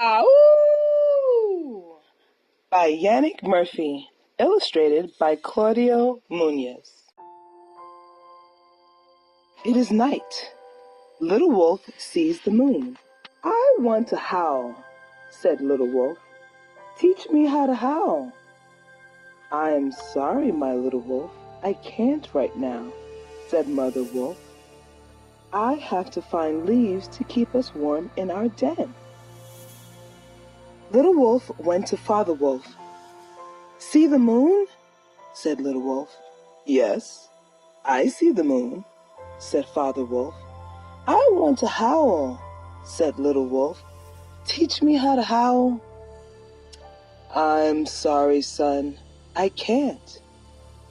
Ahwoooooooo by Yannick Murphy, illustrated by Claudio Munoz. It is night. Little Wolf sees the moon. I want to howl, said Little Wolf. Teach me how to howl. I am sorry, my little wolf. I can't right now, said Mother Wolf. I have to find leaves to keep us warm in our den. Little Wolf went to Father Wolf. See the moon? Said Little Wolf. Yes, I see the moon, said Father Wolf. I want to howl, said Little Wolf. Teach me how to howl. I'm sorry, son. I can't.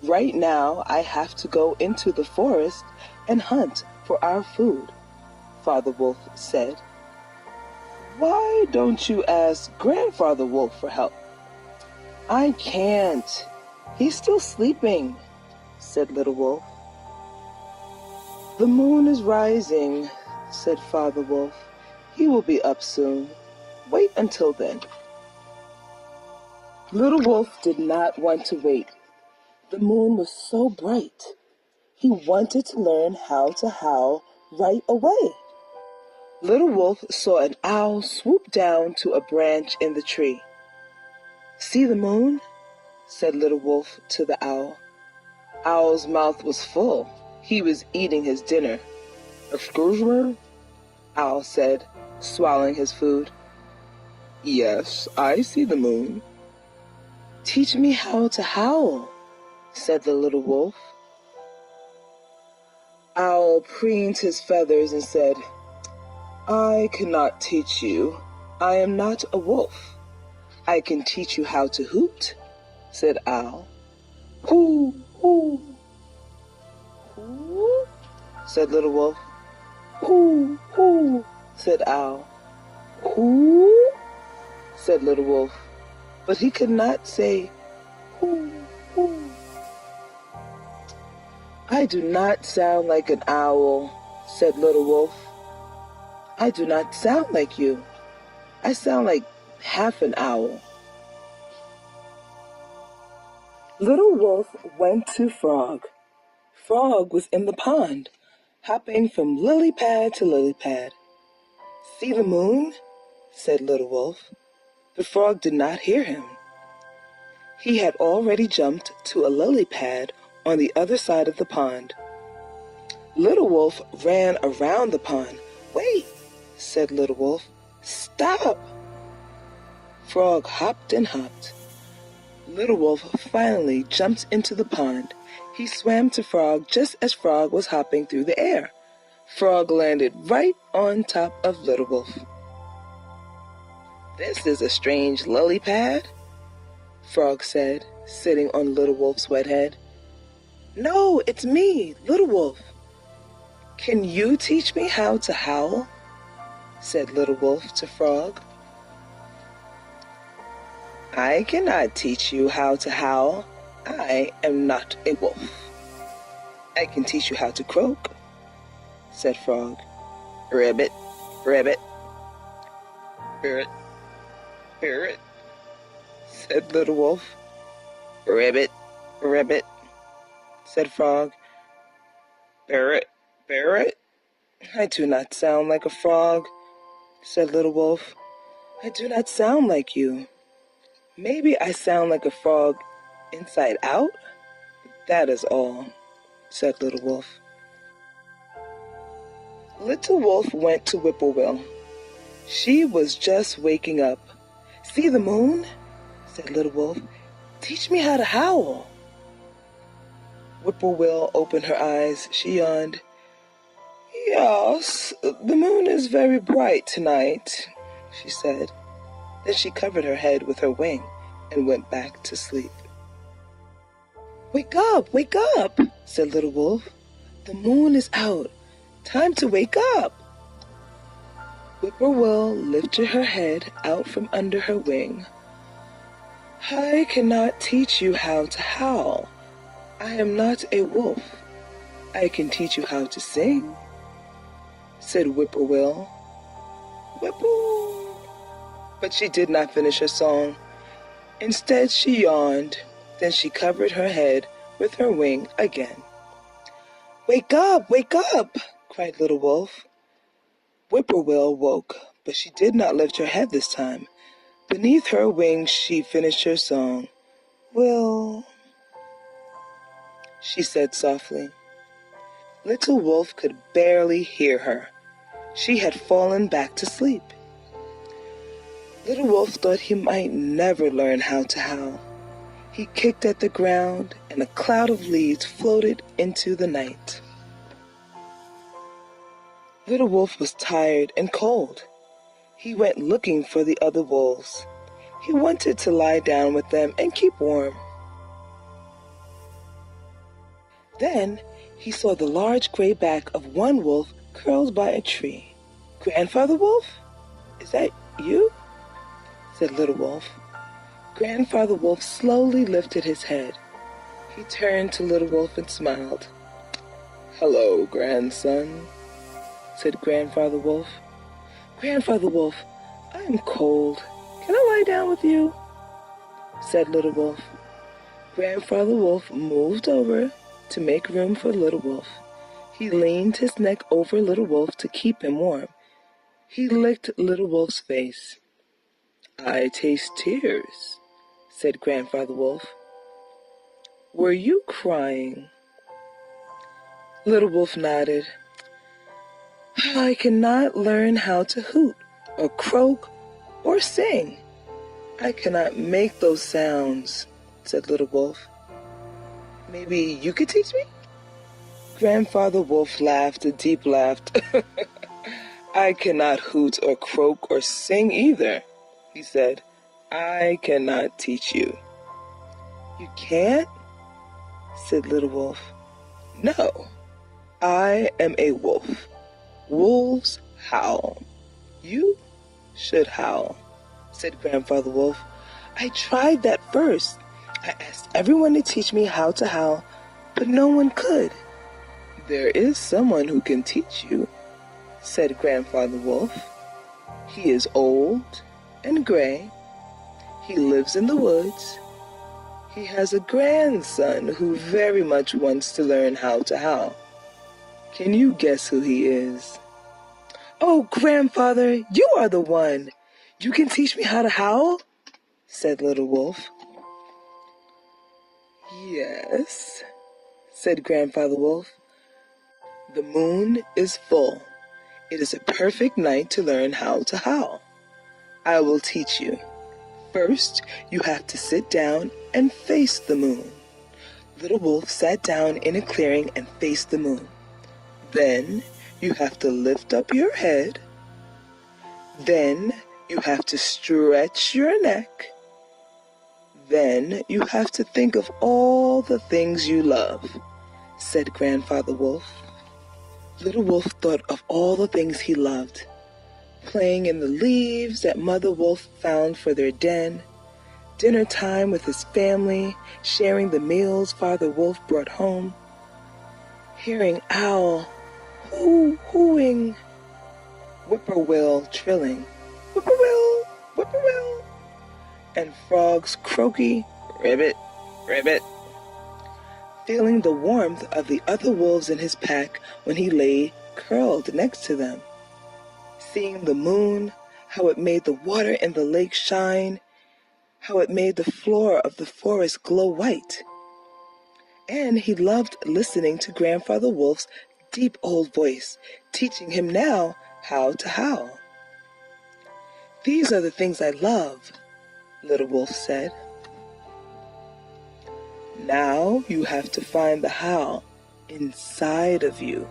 Right now, I have to go into the forest and hunt for our food, Father Wolf said. Why don't you ask Grandfather Wolf for help? I can't. He's still sleeping, said Little Wolf. The moon is rising, said Father Wolf. He will be up soon. Wait until then. Little Wolf did not want to wait. The moon was so bright. He wanted to learn how to howl right away. Little Wolf saw an owl swoop down to a branch in the tree. See the moon? Said Little Wolf to the owl. Owl's mouth was full. He was eating his dinner. Excuse me? Owl said, swallowing his food. Yes, I see the moon. Teach me how to howl, said the Little Wolf. Owl preened his feathers and said, I cannot teach you. I am not a wolf. I can teach you how to hoot, said Owl. Hoo, hoo. Hoo, said Little Wolf. Hoo, hoo, said Owl. Hoo, said Little Wolf. But he could not say, hoo, hoo. I do not sound like an owl, said Little Wolf. I do not sound like you. I sound like half an owl. Little Wolf went to Frog. Frog was in the pond, hopping from lily pad to lily pad. See the moon? Said Little Wolf. The frog did not hear him. He had already jumped to a lily pad on the other side of the pond. Little Wolf ran around the pond. Wait, said Little Wolf. Stop! Frog hopped and hopped. Little Wolf finally jumped into the pond. He swam to Frog just as Frog was hopping through the air. Frog landed right on top of Little Wolf. This is a strange lily pad, Frog said, sitting on Little Wolf's wet head. No, it's me, Little Wolf. Can you teach me how to howl? Said Little Wolf to Frog. I cannot teach you how to howl. I am not a wolf. I can teach you how to croak, said Frog. Ribbit, ribbit, ribbit, ribbit, said Little Wolf. Ribbit, ribbit, said Frog. Barrett, Barrett. I do not sound like a frog, said Little Wolf. I do not sound like you. Maybe I sound like a frog inside out? That is all, said Little Wolf. Little Wolf went to Whippoorwill. She was just waking up. See the moon? Said Little Wolf. Teach me how to howl. Whippoorwill opened her eyes. She yawned. Yes, the moon is very bright tonight, she said. Then she covered her head with her wing and went back to sleep. Wake up, said Little Wolf. The moon is out. Time to wake up. Whippoorwill lifted her head out from under her wing. I cannot teach you how to howl. I am not a wolf. I can teach you how to sing, said Whippoorwill. Whippoorwill. But she did not finish her song. Instead, she yawned. Then she covered her head with her wing again. "Wake up! Wake up!" cried Little Wolf. Whippoorwill woke, but she did not lift her head this time. Beneath her wings she finished her song. "Will," she said softly. Little Wolf could barely hear her. She had fallen back to sleep. Little Wolf thought he might never learn how to howl. He kicked at the ground, and a cloud of leaves floated into the night. Little Wolf was tired and cold. He went looking for the other wolves. He wanted to lie down with them and keep warm. Then he saw the large gray back of one wolf curled by a tree. "Grandfather Wolf, is that you?" said Little Wolf. Grandfather Wolf slowly lifted his head. He turned to Little Wolf and smiled. "Hello, grandson," said Grandfather Wolf. "Grandfather Wolf, I am cold. Can I lie down with you?" said Little Wolf. Grandfather Wolf moved over to make room for Little Wolf. He leaned his neck over Little Wolf to keep him warm. He licked Little Wolf's face. "I taste tears," said Grandfather Wolf. "Were you crying?" Little Wolf nodded. "I cannot learn how to hoot or croak or sing. I cannot make those sounds," said Little Wolf. "Maybe you could teach me?" Grandfather Wolf laughed a deep laugh. "I cannot hoot or croak or sing either," he said. "I cannot teach you." "You can't?" said Little Wolf. "No, I am a wolf. Wolves howl. You should howl," said Grandfather Wolf. "I tried that first. I asked everyone to teach me how to howl, but no one could." "There is someone who can teach you," said Grandfather Wolf. "He is old and gray. He lives in the woods. He has a grandson who very much wants to learn how to howl. Can you guess who he is?" "Oh, Grandfather, you are the one. You can teach me how to howl?" said Little Wolf. "Yes," said Grandfather Wolf. "The moon is full. It is a perfect night to learn how to howl. I will teach you. First, you have to sit down and face the moon." Little Wolf sat down in a clearing and faced the moon. Then you have to lift up your head. Then you have to stretch your neck. Then you have to think of all the things you love, said Grandfather Wolf. Little Wolf thought of all the things he loved. Playing in the leaves that Mother Wolf found for their den, dinner time with his family, sharing the meals Father Wolf brought home, hearing owl hooing, whippoorwill trilling, whippoorwill, whippoorwill, and frogs croaky, ribbit, ribbit. Feeling the warmth of the other wolves in his pack when he lay curled next to them. Seeing the moon, how it made the water in the lake shine, how it made the floor of the forest glow white. And he loved listening to Grandfather Wolf's deep old voice, teaching him now how to howl. "These are the things I love," Little Wolf said. "Now you have to find the howl inside of you,"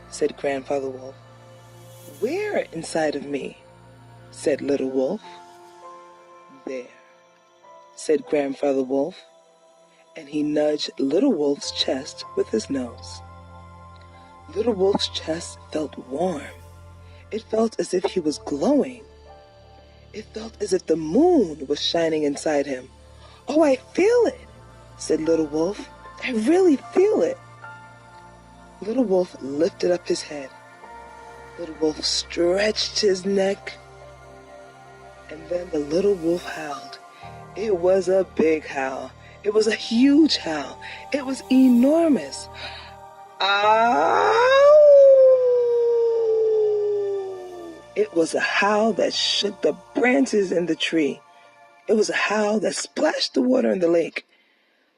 said Grandfather Wolf. "Where inside of me?" said Little Wolf. "There," said Grandfather Wolf, and he nudged Little Wolf's chest with his nose. Little Wolf's chest felt warm. It felt as if he was glowing. It felt as if the moon was shining inside him. "Oh, I feel it," said Little Wolf. "I really feel it." Little Wolf lifted up his head. Little Wolf stretched his neck. And then the little wolf howled. It was a big howl. It was a huge howl. It was enormous. Ow! It was a howl that shook the branches in the tree. It was a howl that splashed the water in the lake.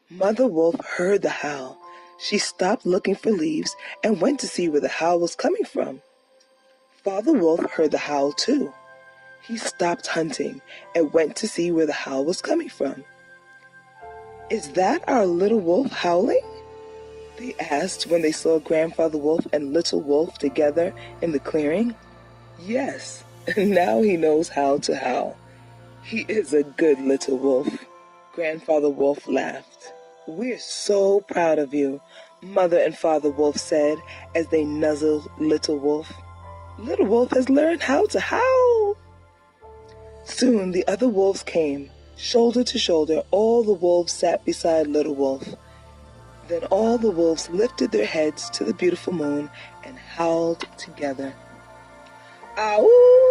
Mother Wolf heard the howl. She stopped looking for leaves and went to see where the howl was coming from. Father Wolf heard the howl too. He stopped hunting and went to see where the howl was coming from. "Is that our little wolf howling?" they asked when they saw Grandfather Wolf and Little Wolf together in the clearing. Yes, now he knows how to howl. He is a good little wolf. Grandfather Wolf laughed. "We're so proud of you," Mother and Father Wolf said as they nuzzled Little Wolf. "Little Wolf has learned how to howl." Soon the other wolves came. Shoulder to shoulder, all the wolves sat beside Little Wolf. Then all the wolves lifted their heads to the beautiful moon and howled together. Ahwoooooooo!